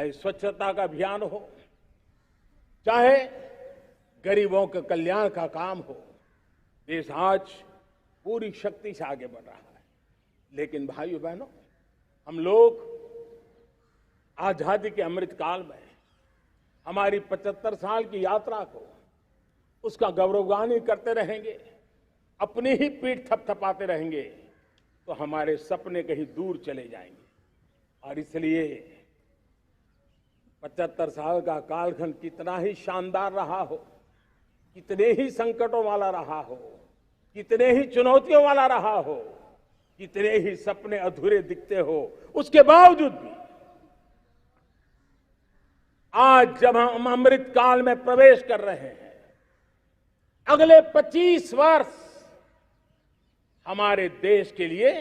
चाहे स्वच्छता का अभियान हो, चाहे गरीबों के कल्याण का काम हो, देश आज पूरी शक्ति से आगे बढ़ रहा है। लेकिन भाइयों बहनों, हम लोग आजादी के अमृत काल में हमारी 75 साल की यात्रा को उसका गौरवगान करते रहेंगे, अपनी ही पीठ थपथपाते रहेंगे, तो हमारे सपने कहीं दूर चले जाएंगे। और इसलिए 75 साल का कालखंड कितना ही शानदार रहा हो, कितने ही संकटों वाला रहा हो, कितने ही चुनौतियों वाला रहा हो, कितने ही सपने अधूरे दिखते हो, उसके बावजूद भी आज जब हम अमृत काल में प्रवेश कर रहे हैं, अगले 25 वर्ष हमारे देश के लिए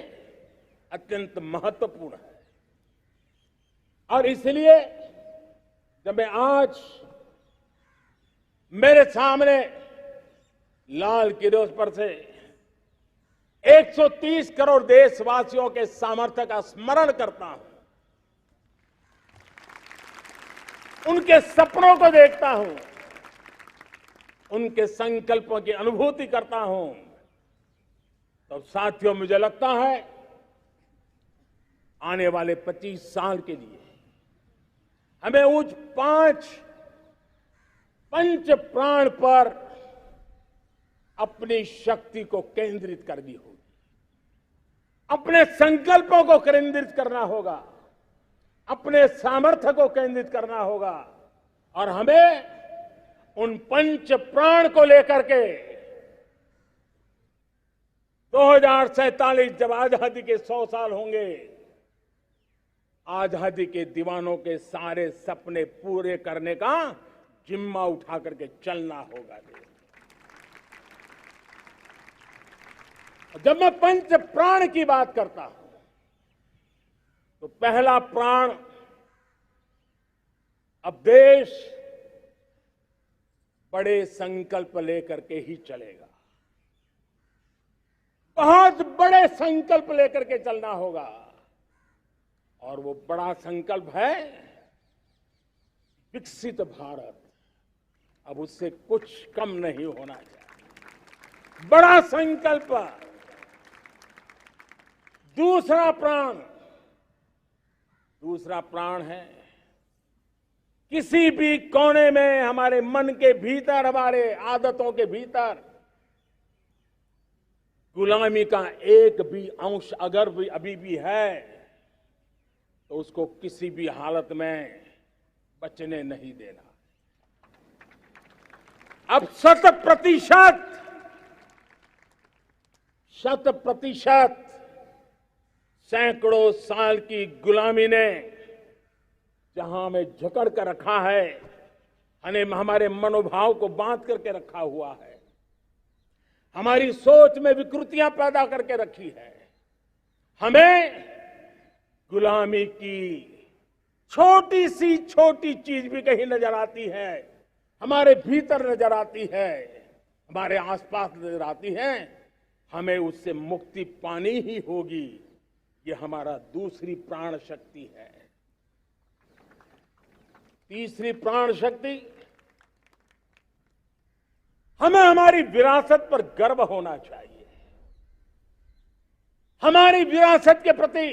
अत्यंत महत्वपूर्ण है। और इसलिए जब मैं आज मेरे सामने लाल किले पर से 130 करोड़ देशवासियों के सामर्थ्य का स्मरण करता हूं, उनके सपनों को देखता हूं, उनके संकल्पों की अनुभूति करता हूं, तो साथियों मुझे लगता है आने वाले 25 साल के लिए हमें उस 5 पंच प्राण पर अपनी शक्ति को केंद्रित करनी होगी, अपने संकल्पों को केंद्रित करना होगा, अपने सामर्थ्य को केंद्रित करना होगा, और हमें उन पंच प्राण को लेकर के 2047 जब आजादी के 100 साल होंगे, आजादी के दीवानों के सारे सपने पूरे करने का जिम्मा उठा करके चलना होगा। जब मैं पंच प्राण की बात करता हूं, तो पहला प्राण, अब देश बड़े संकल्प लेकर के ही चलेगा, बहुत बड़े संकल्प लेकर के चलना होगा। और वो बड़ा संकल्प है विकसित भारत। अब उससे कुछ कम नहीं होना चाहिए, बड़ा संकल्प। दूसरा प्राण है किसी भी कोने में, हमारे मन के भीतर, हमारे आदतों के भीतर गुलामी का एक भी अंश अगर भी अभी भी है, तो उसको किसी भी हालत में बचने नहीं देना। अब 100% सैकड़ों साल की गुलामी ने जहां हमें जकड़ कर रखा है, हमारे मनोभाव को बांध करके रखा हुआ है, हमारी सोच में विकृतियां पैदा करके रखी है, हमें गुलामी की छोटी सी छोटी चीज भी कहीं नजर आती है, हमारे भीतर नजर आती है, हमारे आसपास नजर आती है, हमें उससे मुक्ति पानी ही होगी। ये हमारा दूसरी प्राण शक्ति है। तीसरी प्राण शक्ति, हमें हमारी विरासत पर गर्व होना चाहिए, हमारी विरासत के प्रति,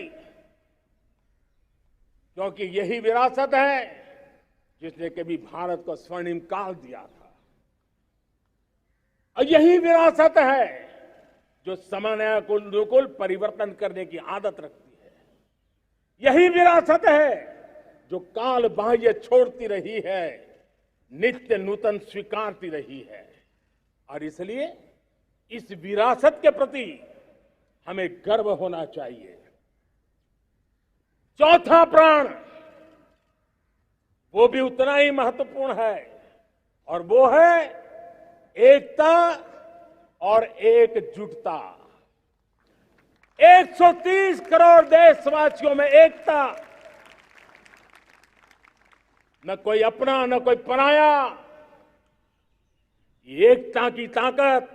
क्योंकि यही विरासत है जिसने कभी भारत को स्वर्णिम काल दिया था, और यही विरासत है जो समय को अनुकूल परिवर्तन करने की आदत रखती है, यही विरासत है जो काल बाह्य छोड़ती रही है, नित्य नूतन स्वीकारती रही है। और इसलिए इस विरासत के प्रति हमें गर्व होना चाहिए। चौथा प्राण, वो भी उतना ही महत्वपूर्ण है, और वो है एकता और एकजुटता। 130 करोड़ देशवासियों में एकता, न कोई अपना न कोई पराया। एकता की ताकत,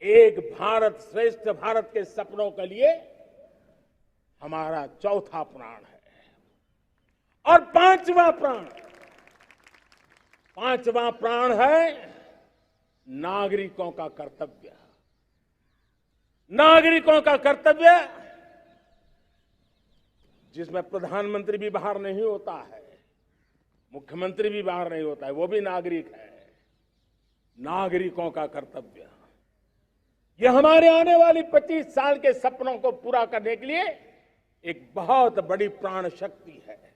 एक भारत श्रेष्ठ भारत के सपनों के लिए हमारा चौथा प्राण है। और पांचवा प्राण है नागरिकों का कर्तव्य। नागरिकों का कर्तव्य जिसमें प्रधानमंत्री भी बाहर नहीं होता है, मुख्यमंत्री भी बाहर नहीं होता है, वो भी नागरिक है। नागरिकों का कर्तव्य, यह हमारे आने वाली 25 साल के सपनों को पूरा करने के लिए एक बहुत बड़ी प्राण शक्ति है।